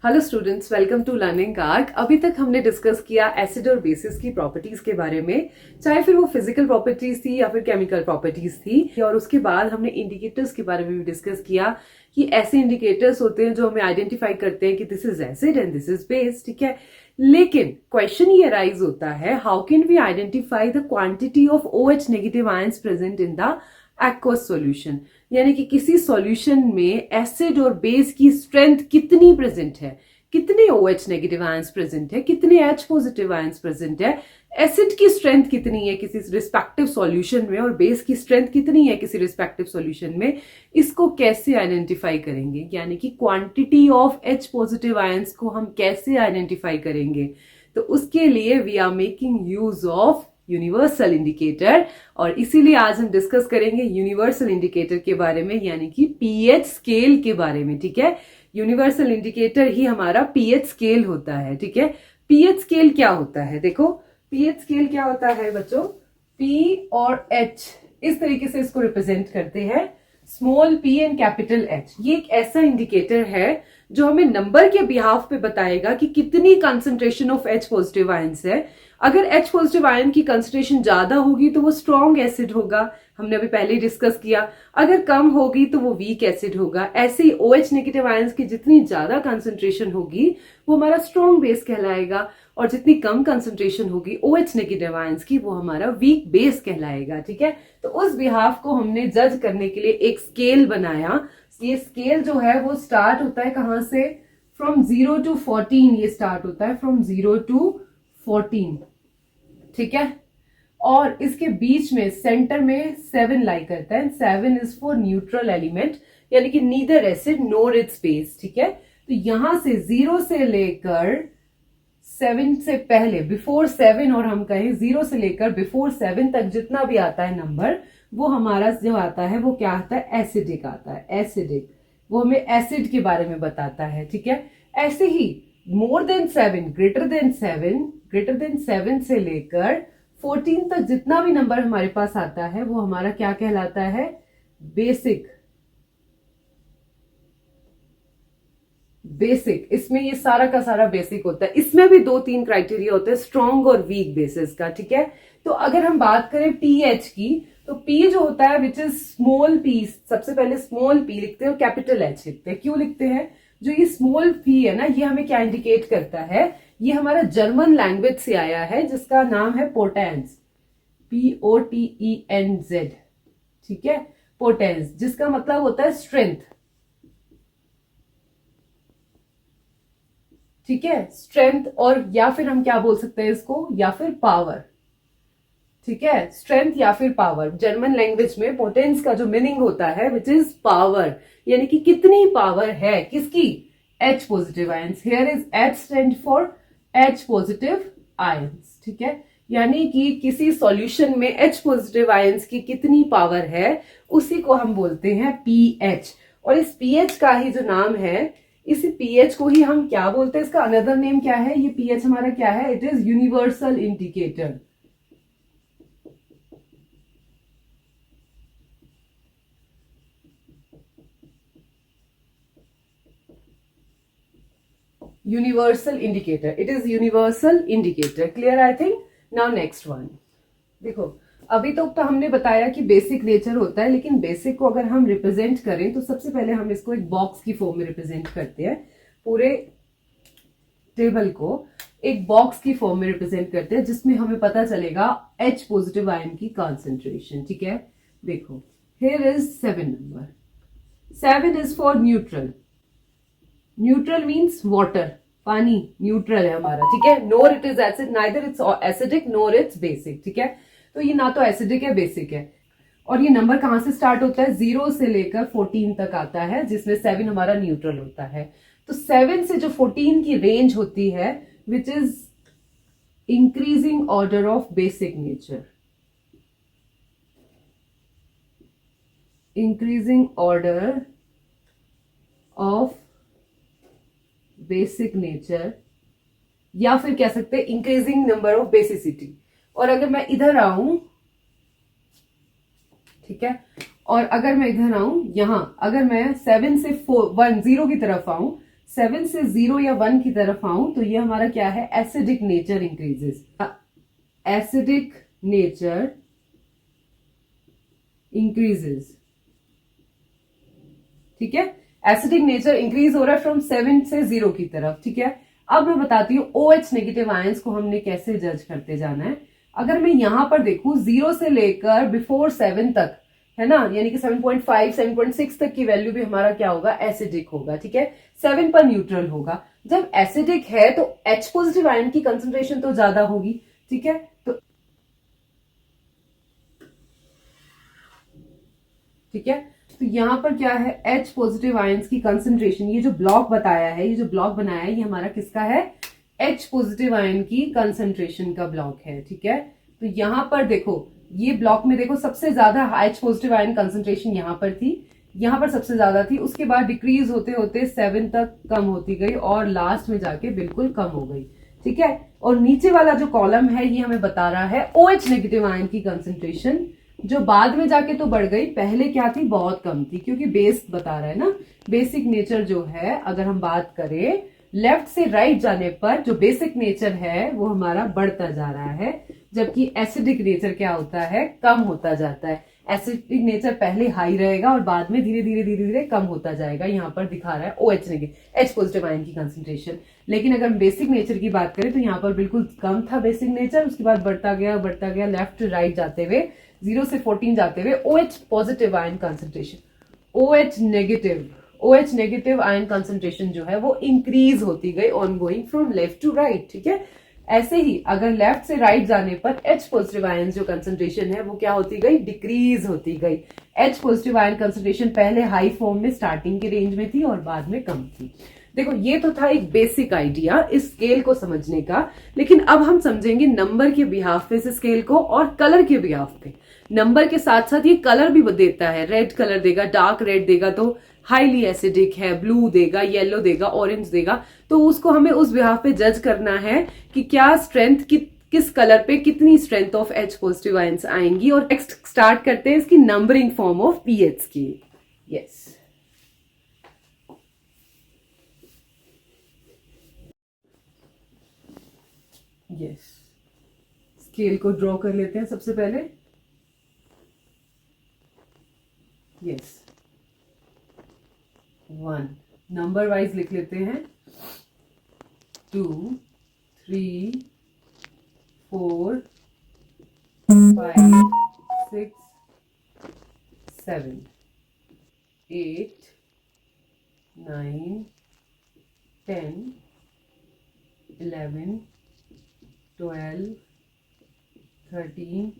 Hello students, welcome to Learning Arc. अभी तक हमने डिस्कस किया एसिड और बेसिस की प्रॉपर्टीज के बारे में, चाहे फिर वो फिजिकल प्रॉपर्टीज थी या फिर केमिकल प्रॉपर्टीज थी। और उसके बाद हमने इंडिकेटर्स के बारे में भी डिस्कस किया कि ऐसे इंडिकेटर्स होते हैं जो हमें आइडेंटिफाई करते हैं कि this is acid and this is base. ठीक है, लेकिन क्वेश्चन ये अराइज होता है, how can we identify the quantity of OH negative ions present in the aqueous solution. यानी कि किसी सॉल्यूशन में एसिड और बेस की स्ट्रेंथ कितनी प्रेजेंट है, कितने OH नेगेटिव आयंस प्रेजेंट है, कितने H पॉजिटिव आयंस प्रेजेंट है, एसिड की स्ट्रेंथ कितनी है किसी रिस्पेक्टिव सॉल्यूशन में और बेस की स्ट्रेंथ कितनी है किसी रिस्पेक्टिव सॉल्यूशन में, इसको कैसे आइडेंटिफाई करेंगे। यानी कि quantity of H positive ions को हम कैसे आइडेंटिफाई करेंगे। तो उसके लिए we are making use of universal indicator, और इसीलिए आज हम डिस्कस करेंगे यूनिवर्सल इंडिकेटर के बारे में, यानी कि पीएच स्केल के बारे में। ठीक है, यूनिवर्सल इंडिकेटर ही हमारा पीएच स्केल होता है। ठीक है, पीएच स्केल क्या होता है, देखो पीएच स्केल क्या होता है बच्चों, पी और एच इस तरीके से इसको रिप्रेजेंट करते हैं, small P and capital H. ये एक ऐसा इंडिकेटर है जो हमें नंबर के बिहाफ पे बताएगा कि कितनी concentration of H positive ions है। अगर H पॉजिटिव आयन की कंसंट्रेशन ज्यादा होगी तो वो स्ट्रॉन्ग एसिड होगा, हमने अभी पहले ही डिस्कस किया। अगर कम होगी तो वो वीक एसिड होगा। ऐसे ही OH नेगेटिव आयंस की जितनी ज्यादा कंसंट्रेशन होगी वो हमारा स्ट्रॉन्ग बेस कहलाएगा, और जितनी कम कंसंट्रेशन होगी OH नेगेटिव आयंस की वो हमारा वीक बेस कहलाएगा। ठीक है, तो उस बिहाफ को हमने जज करने के लिए एक स्केल बनाया। ये स्केल जो है वो स्टार्ट होता है कहां से, फ्रॉम 0 to 14। ये स्टार्ट होता है फ्रॉम 0 to 14। ठीक है, और इसके बीच में सेंटर में 7 लाई करता है। 7 इज फॉर न्यूट्रल एलिमेंट, यानी कि neither acid NOR it's base. ठीक है, तो यहां से 0 से लेकर 7 से पहले, बिफोर 7, और हम कहें 0 से लेकर बिफोर 7 तक जितना भी आता है नंबर, वो हमारा जो आता है वो क्या आता है, एसिडिक आता है। एसिडिक वो हमें एसिड के बारे में बताता है। ठीक है, ऐसे ही more than 7, greater than 7, greater than 7 से लेकर 14 तक जितना भी नंबर हमारे पास आता है वो हमारा क्या कहलाता है, बेसिक। बेसिक, इसमें ये सारा का सारा बेसिक होता है। इसमें भी 2-3 क्राइटेरिया होते हैं, स्ट्रॉन्ग और वीक बेसिस का। ठीक है, तो अगर हम बात करें पीएच की, तो पी जो होता है विच इज स्मॉल पी, सबसे पहले स्मॉल पी लिखते हैं और कैपिटल एच लिखते हैं। क्यों लिखते हैं, जो ये स्मॉल पी है ना, ये हमें क्या इंडिकेट करता है, ये हमारा जर्मन लैंग्वेज से आया है जिसका नाम है पोटेंस, POTENZ। ठीक है, पोटेंस जिसका मतलब होता है स्ट्रेंथ। ठीक है, स्ट्रेंथ, और या फिर हम क्या बोल सकते हैं इसको, या फिर पावर। ठीक है, स्ट्रेंथ या फिर पावर। जर्मन लैंग्वेज में पोटेंस का जो मीनिंग होता है विच इज पावर, यानी कि कितनी पावर है किसकी, H positive ions. Here is H stand for H positive ions. ठीक है, यानी कि किसी सॉल्यूशन में H पॉजिटिव आयंस की कितनी पावर है उसी को हम बोलते हैं pH। और इस pH का ही जो नाम है, इस pH को ही हम क्या बोलते हैं, इसका अनदर नेम क्या है, ये pH हमारा क्या है, it is universal indicator. Universal indicator, it is universal indicator. Clear, I think. Now next one, देखो अभी तो हमने बताया कि बेसिक नेचर होता है, लेकिन बेसिक को अगर हम रिप्रेजेंट करें तो सबसे पहले हम इसको एक बॉक्स की फॉर्म में रिप्रेजेंट करते हैं। पूरे टेबल को एक बॉक्स की फॉर्म में रिप्रेजेंट करते हैं जिसमें हमें पता चलेगा H पॉजिटिव आयन की कॉन्सेंट्रेशन। ठीक है, देखो हियर इज 7 नंबर। 7 is for neutral. Neutral means water, पानी न्यूट्रल है हमारा। ठीक है, nor it is acid, neither it's acidic nor it's basic. ठीक है, तो ये ना तो एसिडिक है बेसिक है। और ये नंबर कहां से स्टार्ट होता है, 0 से लेकर 14 तक आता है, जिसमें 7 हमारा न्यूट्रल होता है। तो 7 से जो 14 की रेंज होती है which is increasing order of basic nature. Increasing order of basic nature, या फिर कह सकते हैं इंक्रीजिंग नंबर ऑफ बेसिसिटी। और अगर मैं इधर आऊं, ठीक है, और अगर मैं इधर आऊं यहां, अगर मैं 7 से 0 की तरफ आऊं, 7 से 0 या 1 की तरफ आऊं तो ये हमारा क्या है, acidic nature increases, acidic nature increases, ठीक है। एसिडिक नेचर इंक्रीज हो रहा है फ्रॉम 7 से 0 की तरफ, ठीक है। अब मैं बताती हूँ OH नेगेटिव आयंस को हमने कैसे जज करते जाना है। अगर मैं यहां पर देखूं 0 से लेकर बिफोर 7 तक, है ना, यानी कि 7.5 7.6 तक की वैल्यू भी हमारा क्या होगा, एसिडिक होगा, ठीक है। 7 पर न्यूट्रल होगा। जब एसिडिक है तो H पॉजिटिव आयन की कंसेंट्रेशन तो ज्यादा होगी, ठीक है। तो ठीक है, तो यहां पर क्या है, H पॉजिटिव आयंस की कंसेंट्रेशन, ये जो ब्लॉक बताया है, ये जो ब्लॉक बनाया है, ये हमारा किसका है, H पॉजिटिव आयन की कंसेंट्रेशन का ब्लॉक है, ठीक है। तो यहां पर देखो, ये ब्लॉक में देखो सबसे ज्यादा H पॉजिटिव आयन कंसेंट्रेशन यहां पर थी, यहां पर सबसे ज्यादा थी, उसके बाद डिक्रीज होते होते 7 तक कम होती गई और लास्ट में जाके बिल्कुल कम हो गई, ठीक है। और नीचे वाला जो कॉलम है ये हमें बता रहा है OH नेगेटिव आयन की कंसेंट्रेशन, जो बाद में जाके तो बढ़ गई, पहले क्या थी, बहुत कम थी, क्योंकि बेस बता रहा है ना, बेसिक नेचर जो है, अगर हम बात करें लेफ्ट से राइट जाने पर जो बेसिक नेचर है वो हमारा बढ़ता जा रहा है, जबकि एसिडिक नेचर क्या होता है, कम होता जाता है। एसिडिक नेचर पहले हाई रहेगा और बाद में धीरे धीरे धीरे धीरे कम होता जाएगा। यहाँ पर दिखा रहा है OH negative, H positive ion की कंसेंट्रेशन। लेकिन अगर हम बेसिक नेचर की बात करें तो यहाँ पर बिल्कुल कम था बेसिक नेचर, उसके बाद बढ़ता गया लेफ्ट टू राइट जाते हुए 0 से 14 जाते हुए OH positive ion concentration, OH negative ion concentration जो है वो इंक्रीज होती गई on going from left to right, ठीक है। ऐसे ही अगर लेफ्ट से राइट जाने पर H पॉजिटिव आयन जो कंसेंट्रेशन है वो क्या होती गई, डिक्रीज होती गई। H पॉजिटिव आयन कंसेंट्रेशन पहले हाई फॉर्म में स्टार्टिंग के रेंज में थी और बाद में कम थी। देखो ये तो था एक बेसिक आइडिया इस स्केल को समझने का, लेकिन अब हम समझेंगे नंबर के बिहाफ पे इस स्केल को और कलर के बिहाफ पे। नंबर के साथ साथ ये कलर भी देता है, रेड कलर देगा, डार्क रेड देगा तो हाईली एसिडिक है, ब्लू देगा, येलो देगा, ऑरेंज देगा, तो उसको हमें उस बिहाफ पे जज करना है कि क्या स्ट्रेंथ किस कलर पे कितनी strength of H positive ions आएंगी। और नेक्स्ट स्टार्ट करते हैं इसकी नंबरिंग फॉर्म ऑफ pH की। यस, स्केल को ड्रॉ कर लेते हैं सबसे पहले। यस, 1 नंबर वाइज लिख लेते हैं, 2 3 4 5 6 7 8 9 10 11 12 13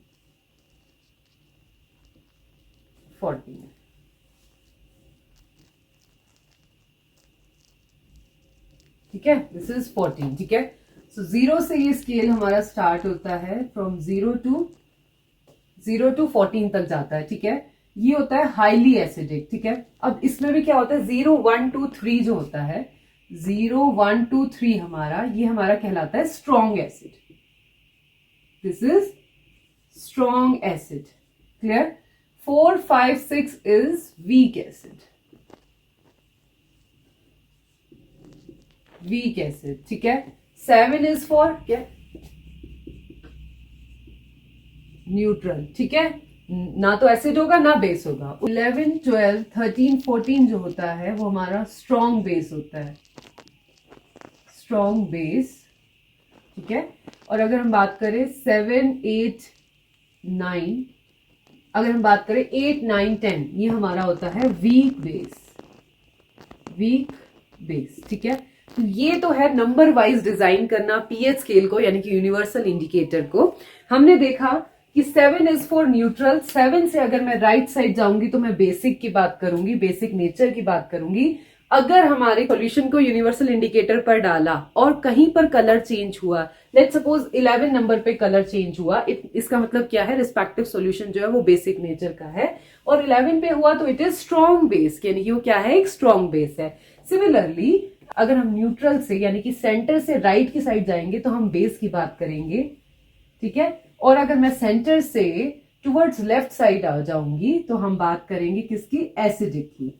14। ठीक है, दिस इज 14, ठीक है। सो 0 से ये स्केल हमारा स्टार्ट होता है, फ्रॉम 0 टू 14 तक जाता है, ठीक है। ये होता है हाईली एसिडिक, ठीक है। अब इसमें भी क्या होता है, 0 1 2 3 जो होता है, 0 1 2 3 हमारा, ये हमारा कहलाता है strong acid. This is strong acid, clear. 4 5 6 is weak acid, weak acid, ठीक है। 7 इज फॉर क्या, न्यूट्रल, ठीक है, ना तो एसिड होगा ना बेस होगा। 11 12 13 14 जो होता है वो हमारा स्ट्रॉन्ग बेस होता है, स्ट्रॉन्ग बेस, ठीक है। और अगर हम बात करें 7 8 9, अगर हम बात करें 8 9 10, ये हमारा होता है वीक बेस, वीक बेस, ठीक है। तो ये तो है नंबर वाइज डिजाइन करना पीएच स्केल को, यानी कि यूनिवर्सल इंडिकेटर को। हमने देखा कि 7 इज फॉर न्यूट्रल। 7 से अगर मैं राइट साइड जाऊंगी तो मैं बेसिक की बात करूंगी, बेसिक नेचर की बात करूंगी। अगर हमारे सॉल्यूशन को यूनिवर्सल इंडिकेटर पर डाला और कहीं पर कलर चेंज हुआ, लेट्स सपोज 11 नंबर पे कलर चेंज हुआ, इसका मतलब क्या है, रिस्पेक्टिव सॉल्यूशन जो है वो बेसिक नेचर का है, और 11 पे हुआ तो इट इज स्ट्रॉन्ग बेस, यानी कि वो क्या है, एक स्ट्रॉन्ग बेस है। सिमिलरली अगर हम न्यूट्रल से यानी कि सेंटर से राइट की साइड जाएंगे तो हम बेस की बात करेंगे, ठीक है। और अगर मैं सेंटर से टुवर्ड्स लेफ्ट साइड आ जाऊंगी तो हम बात करेंगे किसकी, एसिडिक की,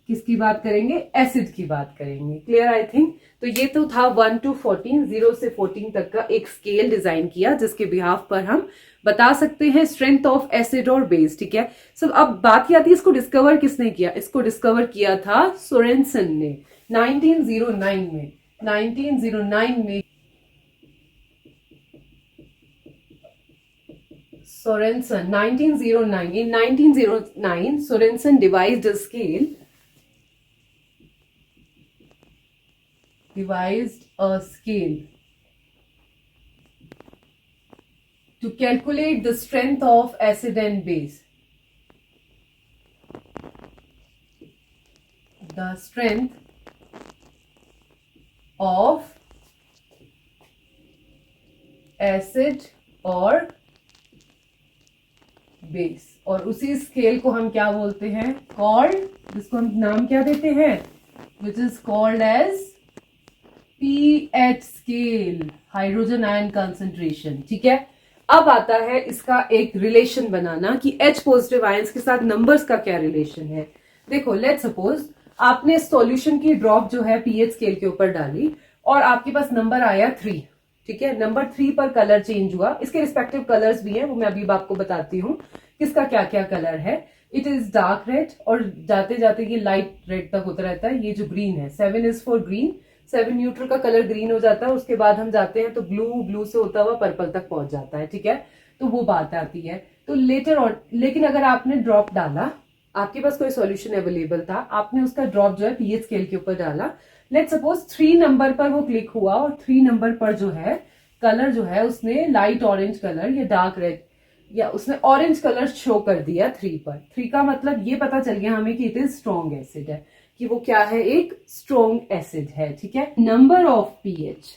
किसकी बात करेंगे? एसिड की बात करेंगे। Clear I think. तो ये तो था 1 to 14, 0 से 14 तक का एक स्केल डिजाइन किया जिसके बिहाफ पर हम बता सकते हैं स्ट्रेंथ ऑफ एसिड और बेस। ठीक है। सब अब बात क्या आती है, इसको डिस्कवर किसने किया? इसको डिस्कवर किया था सोरेनसन ने 1909 में। 1909 में Sorensen, 1909. In 1909, Sorensen devised a scale to calculate the strength of acid and base. The strength of acid और बेस। और उसी स्केल को हम क्या बोलते हैं? कॉल्ड, जिसको हम नाम क्या देते हैं? Which is called as pH scale, hydrogen ion concentration. ठीक है। अब आता है इसका एक रिलेशन बनाना कि H पॉजिटिव आयंस के साथ नंबर्स का क्या रिलेशन है। देखो, लेट्स सपोज आपने सॉल्यूशन की ड्रॉप जो है पीएच स्केल के ऊपर डाली और आपके पास नंबर आया 3। ठीक है। नंबर 3 पर कलर चेंज हुआ। इसके रिस्पेक्टिव कलर्स भी हैं, वो मैं अभी आपको बताती हूँ किसका क्या क्या कलर है। इट इज डार्क रेड और जाते जाते ये लाइट रेड तक होता रहता है। ये जो ग्रीन है, 7 इज फॉर ग्रीन, 7 न्यूट्रल का कलर ग्रीन हो जाता है। उसके बाद हम जाते हैं तो ब्लू से होता हुआ पर्पल तक पहुंच जाता है। ठीक है। तो वो बात आती है। तो लेटर ऑन, लेकिन अगर आपने ड्रॉप डाला, आपके पास कोई सॉल्यूशन अवेलेबल था, आपने उसका ड्रॉप जो है पीएच स्केल के ऊपर डाला, लेट सपोज 3 नंबर पर वो क्लिक हुआ और 3 नंबर पर जो है कलर जो है उसने लाइट ऑरेंज कलर या डार्क रेड या उसने ऑरेंज कलर शो कर दिया 3 पर। 3 का मतलब ये पता चल गया हमें कि इट इज स्ट्रॉन्ग एसिड है, कि वो क्या है? एक स्ट्रॉन्ग एसिड है। ठीक है। नंबर ऑफ पीएच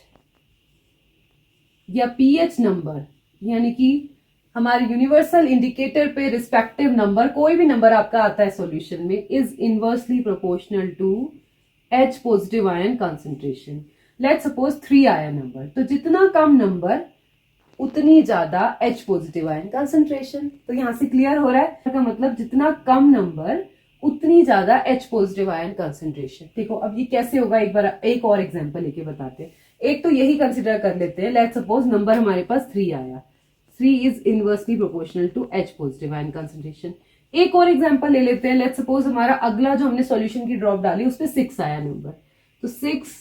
या पीएच नंबर, यानी कि हमारे यूनिवर्सल इंडिकेटर पे रिस्पेक्टिव नंबर, कोई भी नंबर आपका आता है सॉल्यूशन में, is inversely proportional to H positive ion concentration. Let's suppose 3 आया नंबर, तो जितना कम नंबर उतनी ज्यादा H पॉजिटिव आयन कंसंट्रेशन। तो यहां से क्लियर हो रहा है का मतलब जितना कम नंबर उतनी ज्यादा H पॉजिटिव आयन कंसंट्रेशन। देखो अब ये कैसे होगा, एक बार एक और एग्जांपल लेके बताते हैं। एक तो यही कंसिडर कर लेते हैं, लेट्स सपोज नंबर हमारे पास 3 आया, 3 is inversely proportional to H positive ion concentration. एक और एग्जांपल ले लेते हैं, लेट्स सपोज हमारा अगला जो हमने सॉल्यूशन की ड्रॉप डाली उस पर 6 आया नंबर, तो 6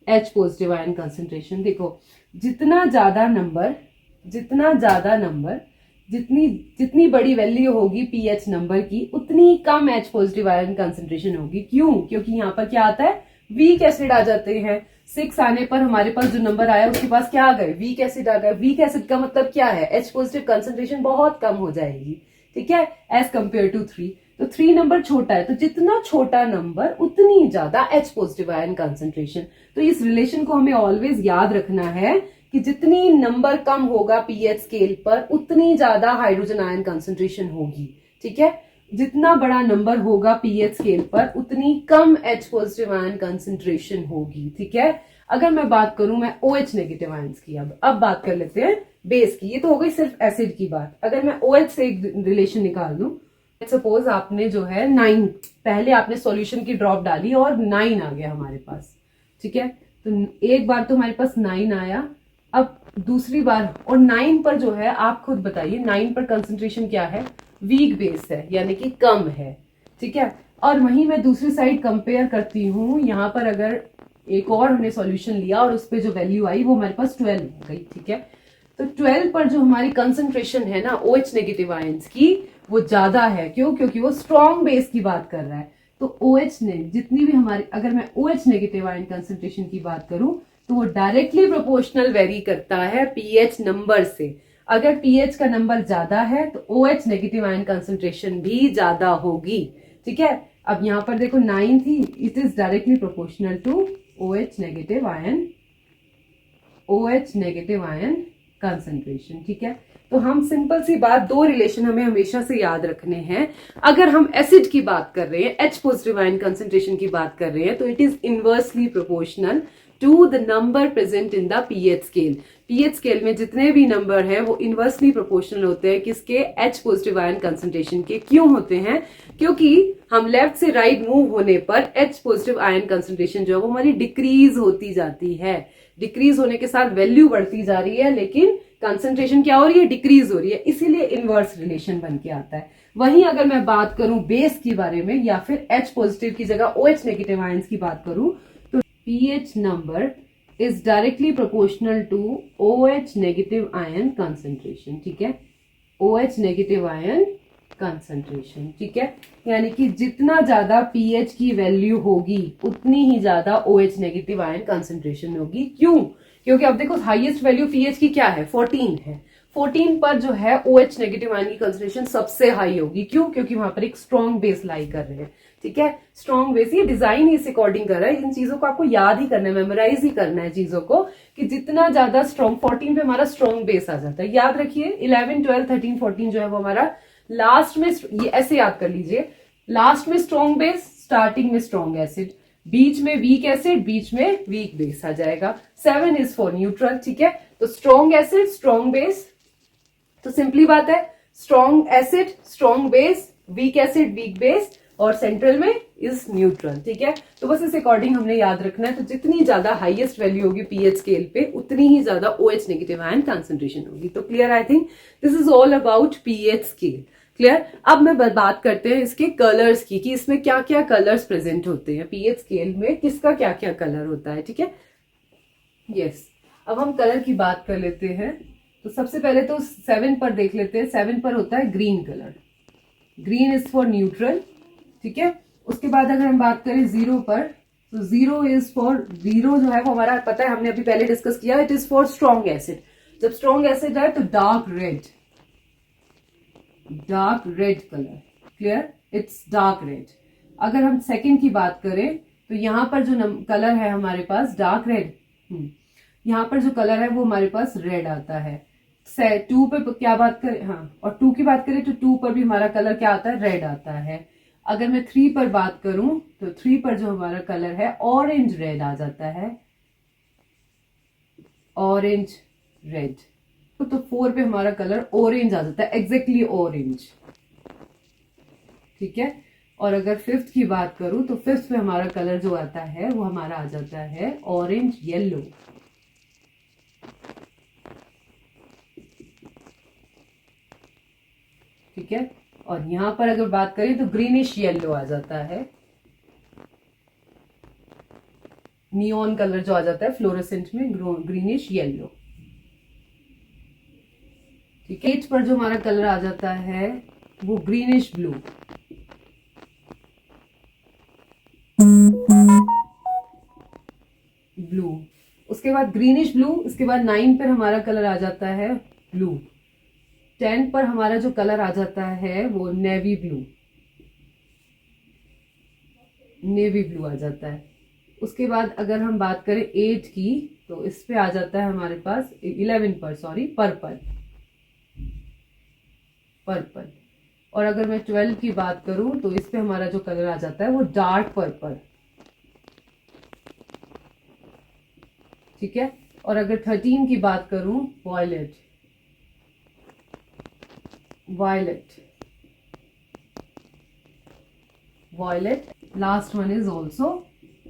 H पॉजिटिव आयन कंसंट्रेशन। देखो जितना ज्यादा नंबर जितनी बड़ी वैल्यू होगी पीएच नंबर की, उतनी कम H पॉजिटिव आयन कंसंट्रेशन होगी। क्यों? क्योंकि यहाँ पर क्या आता है? वीक एसिड आ जाते हैं। 6 आने पर हमारे पास जो नंबर आया उसके पास क्या आ गए? वीक एसिड आ गए। वीक एसिड का मतलब क्या है? H पॉजिटिव कंसंट्रेशन बहुत कम हो जाएगी। ठीक है, एज कंपेयर टू 3। तो 3 नंबर छोटा है, तो जितना छोटा नंबर उतनी ज्यादा H पॉजिटिव आयन कंसंट्रेशन। तो इस रिलेशन को हमें ऑलवेज याद रखना है कि जितनी नंबर कम होगा पीएच स्केल पर उतनी ज्यादा हाइड्रोजन आयन कंसंट्रेशन होगी। ठीक है। जितना बड़ा नंबर होगा पीएच स्केल पर उतनी कम H पॉजिटिव आयन कंसंट्रेशन होगी। ठीक है। अगर मैं बात करूं मैं OH नेगेटिव आयंस की, अब बात कर लेते हैं बेस की। ये तो हो गई सिर्फ एसिड की बात। अगर मैं OH से एक रिलेशन निकाल दूं, सपोज आपने जो है 9, पहले आपने सॉल्यूशन की ड्रॉप डाली और 9 आ गया हमारे पास। ठीक है। तो एक बार तो हमारे पास 9 आया, अब दूसरी बार, और 9 पर जो है आप खुद बताइए 9 पर कंसंट्रेशन क्या है? वीक बेस है, यानी कि कम है। ठीक है। और वहीं मैं दूसरी साइड कंपेयर करती हूं, यहां पर अगर एक और हमने सॉल्यूशन लिया और उस पर जो वैल्यू आई वो हमारे पास 12 हो गई। ठीक है। तो 12 पर जो हमारी कंसंट्रेशन है ना OH नेगेटिव आयंस की, वो ज्यादा है। क्यों? क्योंकि वो स्ट्रॉन्ग बेस की बात कर रहा है। तो OH ने जितनी भी हमारी, अगर मैं OH नेगेटिव आयन कंसंट्रेशन की बात करूं तो वो डायरेक्टली प्रोपोर्शनल वेरी करता है पीएच नंबर से। अगर पीएच का नंबर ज्यादा है तो OH नेगेटिव आयन कंसंट्रेशन भी ज्यादा होगी। ठीक है। अब यहां पर देखो 9 थी, it is directly proportional to OH negative ion concentration. ठीक है। तो हम सिंपल सी बात, 2 रिलेशन हमें हमेशा से याद रखने हैं। अगर हम एसिड की बात कर रहे हैं, H पॉजिटिव आयन कंसंट्रेशन की बात कर रहे हैं, तो it is inversely proportional to the number present in the pH scale. PH scale में जितने भी नंबर हैं वो इनवर्सली प्रोपोर्शनल होते हैं किसके, H पॉजिटिव आयन कंसंट्रेशन के। क्यों होते हैं? क्योंकि हम लेफ्ट से राइट मूव होने पर H पॉजिटिव आयन कंसंट्रेशन जो है वो हमारी डिक्रीज होती जाती है। डिक्रीज होने के साथ वैल्यू बढ़ती जा रही है, लेकिन कंसंट्रेशन क्या हो रही है, डिक्रीज हो रही है, इसीलिए इनवर्स रिलेशन बन के आता है। वहीं अगर मैं बात करूं बेस के बारे में या फिर H पॉजिटिव की जगह OH नेगेटिव आयंस की बात करूं तो pH number is directly proportional to OH negative ion concentration. ठीक है, OH नेगेटिव आयन कंसंट्रेशन। ठीक है, यानी कि जितना ज्यादा pH की वैल्यू होगी उतनी ही ज्यादा OH नेगेटिव आयन कंसंट्रेशन होगी। क्यों? क्योंकि अब देखो हाईएस्ट वैल्यू pH की क्या है, 14 है। 14 पर जो है OH नेगेटिव आयन की कंसंट्रेशन सबसे हाई होगी। क्यों? क्योंकि वहां पर एक स्ट्रॉन्ग बेस लाई कर रहे हैं। ठीक है, स्ट्रॉन्ग बेस, ये डिजाइन ही इस अकॉर्डिंग कर रहा है। इन चीजों को आपको याद ही करना है, मेमोराइज ही करना है चीजों को, कि जितना ज्यादा स्ट्रॉन्ग 14 पे हमारा स्ट्रॉन्ग बेस आ जाता है। याद रखिए 11, 12, 13, 14 जो है वो हमारा लास्ट में, ये ऐसे याद कर लीजिए, लास्ट में स्ट्रॉन्ग बेस, स्टार्टिंग में स्ट्रॉन्ग एसिड, बीच में वीक एसिड, बीच में वीक बेस आ जाएगा। 7 इज फॉर न्यूट्रल। ठीक है, तो स्ट्रॉन्ग एसिड, स्ट्रॉन्ग बेस, तो सिंपली बात है strong acid, strong base, weak acid, weak base, और सेंट्रल में इज न्यूट्रल। ठीक है, तो बस इस अकॉर्डिंग हमने याद रखना है। तो जितनी ज्यादा हाईएस्ट वैल्यू होगी पीएच स्केल पे उतनी ही ज्यादा OH नेगेटिव आयन कंसंट्रेशन होगी। तो clear? I think this is all about pH scale. Clear? अब मैं बात करते हैं इसके कलर्स की, कि इसमें क्या क्या कलर्स प्रेजेंट होते हैं, पीएच स्केल में किसका क्या क्या कलर होता है। ठीक है, यस, अब हम कलर की बात कर लेते हैं। तो सबसे पहले तो 7 पर देख लेते हैं। 7 पर होता है green colour, green is for neutral. ठीक है, उसके बाद अगर हम बात करें 0 पर, तो 0 इज फॉर, 0 जो है वो हमारा पता है, हमने अभी पहले डिस्कस किया, it is for strong acid. जब स्ट्रॉन्ग एसिड है तो dark red, dark red colour. Clear? It's dark red. अगर हम सेकंड की बात करें तो यहां पर जो कलर है हमारे पास डार्क रेड, यहां पर जो कलर है वो हमारे पास रेड आता है। 2 पे क्या बात करें, हाँ, और 2 की बात करें तो 2 पर भी हमारा कलर क्या आता है, रेड आता है। अगर मैं 3 पर बात करूं तो 3 पर जो हमारा कलर है ऑरेंज रेड आ जाता है, ऑरेंज रेड। तो 4 पे हमारा कलर ऑरेंज आ जाता है, एग्जैक्टली ऑरेंज। ठीक है, और अगर 5th की बात करूं तो 5th पे हमारा कलर जो आता है वो हमारा आ जाता है ऑरेंज येलो। ठीक है, और यहां पर अगर बात करें तो ग्रीनिश येलो आ जाता है, नियॉन कलर जो आ जाता है फ्लोरोसेंट में, ग्रीनिश येलो। ठीक है, 8 पर जो हमारा कलर आ जाता है वो ग्रीनिश ब्लू, ब्लू। उसके बाद ग्रीनिश ब्लू, उसके बाद 9 पर हमारा कलर आ जाता है ब्लू। 10 पर हमारा जो कलर आ जाता है वो नेवी ब्लू, नेवी ब्लू आ जाता है। उसके बाद अगर हम बात करें 8 की तो इस पे आ जाता है हमारे पास 11 पर, सॉरी, पर्पल, पर्पल। और अगर मैं 12 की बात करूं तो इस पे हमारा जो कलर आ जाता है वो डार्क पर्पल। ठीक है, और अगर 13 की बात करूं, violet, violet, violet. Last one is also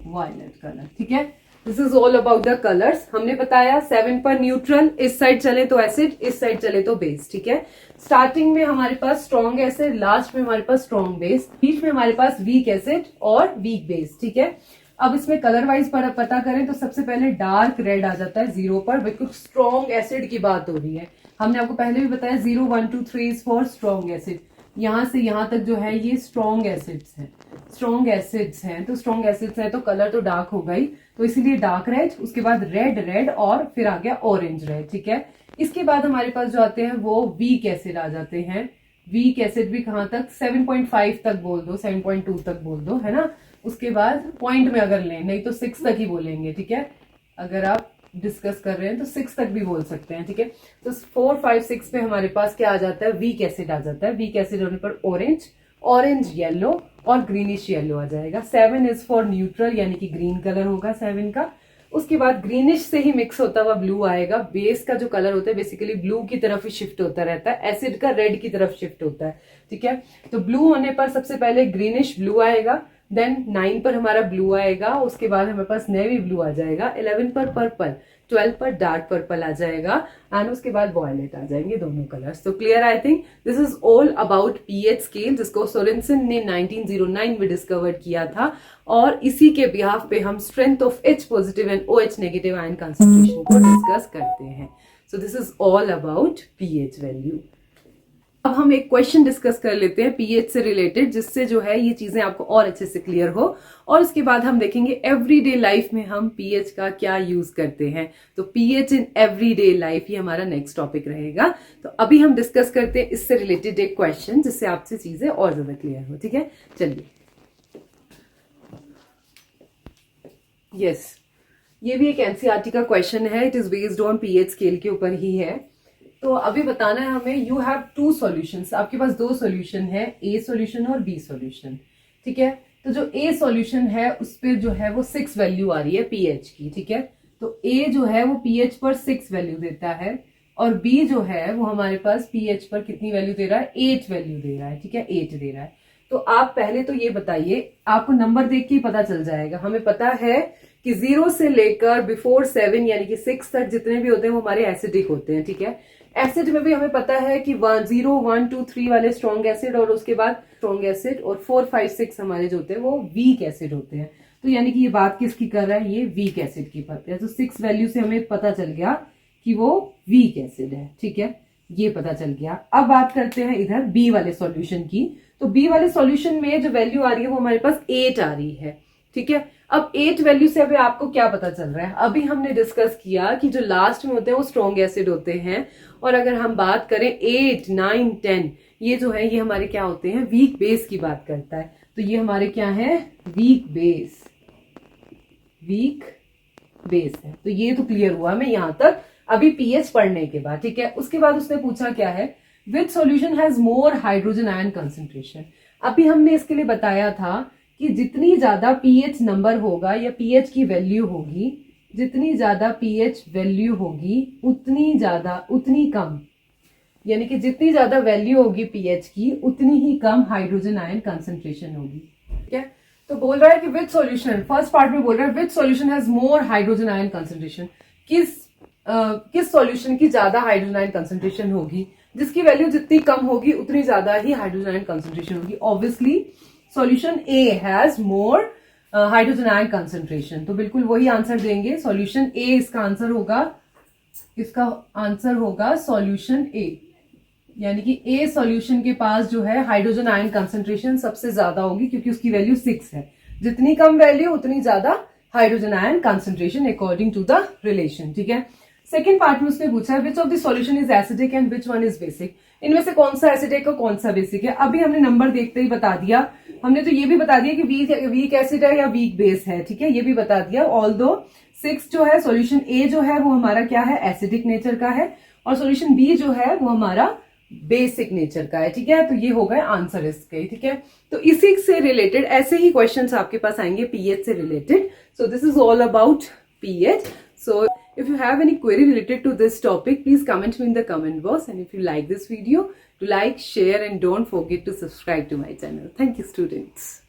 violet colour. ठीक है, this is all about the colours. हमने बताया 7 पर न्यूट्रल, इस साइड चले तो एसिड, इस साइड चले तो बेस। ठीक है, स्टार्टिंग में हमारे पास स्ट्रॉन्ग एसिड, लास्ट में हमारे पास स्ट्रॉन्ग बेस, बीच में हमारे पास वीक एसिड और वीक बेस। ठीक है, अब इसमें कलर वाइज पर पता करें तो सबसे पहले डार्क रेड आ जाता है 0 पर, बिल्कुल स्ट्रॉन्ग एसिड की बात हो रही है। हमने आपको पहले भी बताया 0, 1, 2, 3 इज फॉर स्ट्रॉन्ग एसिड। यहां से यहां तक जो है ये स्ट्रॉन्ग एसिड्स हैं, स्ट्रॉन्ग एसिड्स हैं, तो स्ट्रॉन्ग एसिड्स हैं तो कलर तो डार्क होगा ही, तो इसीलिए डार्क रेड, उसके बाद रेड रेड, और फिर आ गया ऑरेंज रेड। ठीक है, इसके बाद हमारे पास जो आते हैं वो वीक एसिड आ जाते हैं। वीक एसिड भी कहां तक, 7.5 तक बोल दो, 7.2 तक बोल दो, है ना। उसके बाद पॉइंट में अगर लें, नहीं तो 6 तक ही बोलेंगे। ठीक है, अगर आप डिस्कस कर रहे हैं तो 6 तक भी बोल सकते हैं। ठीक है, तो 4, 5, 6 पे हमारे पास क्या आ जाता है, वीक एसिड आ जाता है। वीक एसिड होने पर ऑरेंज, ऑरेंज येलो और ग्रीनिश येलो आ जाएगा। 7 इज फॉर न्यूट्रल, यानी कि ग्रीन कलर होगा 7 का। उसके बाद ग्रीनिश से ही मिक्स होता हुआ ब्लू आएगा। बेस का जो कलर होता है बेसिकली ब्लू की तरफ ही शिफ्ट होता रहता है, एसिड का रेड की तरफ शिफ्ट होता है, ठीक है। तो ब्लू होने पर सबसे पहले ग्रीनिश ब्लू आएगा, देन 9 पर हमारा ब्लू आएगा, उसके बाद हमारे पास नेवी ब्लू आ जाएगा, 11 पर पर्पल, 12 पर डार्क पर्पल आ जाएगा एंड उसके बाद वॉयलेट आ जाएंगे, दोनों कलर्स। तो clear, I think this is all about pH scale, जिसको सोरेनसन ने 1909 में डिस्कवर किया था और इसी के बिहाफ पे हम strength of H positive and OH negative ion concentration को डिस्कस करते हैं। So this is all about pH value. अब हम एक क्वेश्चन डिस्कस कर लेते हैं पीएच से रिलेटेड, जिससे जो है ये चीजें आपको और अच्छे से क्लियर हो, और उसके बाद हम देखेंगे एवरीडे लाइफ में हम पीएच का क्या यूज करते हैं। तो पीएच इन एवरीडे लाइफ ये हमारा नेक्स्ट टॉपिक रहेगा। तो अभी हम डिस्कस करते हैं इससे रिलेटेड एक क्वेश्चन, जिससे आपसे चीजें और ज्यादा क्लियर हो, ठीक है। चलिए, यस, ये भी एक एनसीईआरटी का क्वेश्चन है, it is based on pH scale के ऊपर ही है। तो अभी बताना है हमें, यू हैव 2 सॉल्यूशंस, आपके पास 2 सॉल्यूशन है, ए सॉल्यूशन और बी सॉल्यूशन, ठीक है। तो जो ए सॉल्यूशन है उस पर जो है वो 6 वैल्यू आ रही है पीएच की, ठीक है। तो ए जो है वो पीएच पर 6 वैल्यू देता है और बी जो है वो हमारे पास पीएच पर कितनी वैल्यू दे रहा है, 8 वैल्यू दे रहा है, ठीक है, 8 दे रहा है। तो आप पहले तो ये बताइए, आपको नंबर देख के ही पता चल जाएगा, हमें पता है कि 0 से लेकर बिफोर 7 यानी कि 6 तक जितने भी होते हैं वो हमारे एसिडिक होते हैं, ठीक है। एसिड में भी हमें पता है कि 0, 1, 2, 3 वाले स्ट्रॉन्ग एसिड और उसके बाद स्ट्रॉन्ग एसिड, और 4, 5, 6 हमारे जो होते हैं वो वीक एसिड होते हैं। तो यानी कि ये बात किसकी कर रहा है, ये वीक एसिड की बात है। तो 6 वैल्यू से हमें पता चल गया कि वो वीक एसिड है, ठीक है, ये पता चल गया। अब बात करते हैं इधर बी वाले सॉल्यूशन की। तो बी वाले सॉल्यूशन में जो वैल्यू आ रही है वो हमारे पास 8 आ रही है, ठीक है। अब 8 वैल्यू से अभी आपको क्या पता चल रहा है, अभी हमने डिस्कस किया कि जो लास्ट में होते हैं वो स्ट्रॉन्ग एसिड होते हैं, और अगर हम बात करें 8, 9, 10 ये जो है ये हमारे क्या होते हैं, वीक बेस की बात करता है। तो ये हमारे क्या है, वीक बेस, वीक बेस है। तो ये तो क्लियर हुआ हमें यहां तक अभी पीएच पढ़ने के बाद, ठीक है। उसके बाद उसने पूछा क्या है, which solution has more hydrogen ion concentration. अभी हमने इसके लिए बताया था कि जितनी ज्यादा पीएच नंबर होगा या पीएच की वैल्यू होगी, जितनी ज्यादा पीएच वैल्यू होगी उतनी कम, यानी कि जितनी ज्यादा वैल्यू होगी पीएच की उतनी ही कम हाइड्रोजन आयन कंसंट्रेशन होगी, ठीक है। तो बोल रहा है कि विच सॉल्यूशन, फर्स्ट पार्ट में बोल रहा है which solution has more hydrogen ion concentration, किस सॉल्यूशन की ज्यादा हाइड्रोजन आयन कंसंट्रेशन होगी, जिसकी वैल्यू जितनी कम होगी उतनी ज्यादा ही हाइड्रोजन आयन कंसंट्रेशन होगी। Obviously solution A has more hydrogen ion concentration, तो बिल्कुल वही आंसर देंगे, सॉल्यूशन ए इसका आंसर होगा सॉल्यूशन ए, यानी कि ए सॉल्यूशन के पास जो है हाइड्रोजन आयन कंसंट्रेशन सबसे ज्यादा होगी, क्योंकि उसकी वैल्यू 6 है। जितनी कम वैल्यू उतनी ज्यादा hydrogen ion concentration according to the relation, ठीक है। सेकेंड पार्ट में उसने पूछा है which of the solution is acidic and which one is basic, इनमें से कौन सा एसिडिक और कौन सा बेसिक है। अभी हमने नंबर देखते ही बता दिया, हमने तो ये भी बता दिया कि वीक एसिड है या वीक बेस है, ठीक है, ये भी बता दिया। ऑल्दो 6 जो है सॉल्यूशन ए जो है वो हमारा क्या है, एसिडिक नेचर का है, और सॉल्यूशन बी जो है वो हमारा बेसिक नेचर का है, ठीक है। तो ये हो गए आंसर इसके, ठीक है। तो इसी से रिलेटेड ऐसे ही क्वेश्चंस आपके पास आएंगे पीएच से related. So this is all about pH. So if you have any query related to this topic, please comment me in the comment box, and if you like this video, do like, share and don't forget to subscribe to my channel. Thank you, students.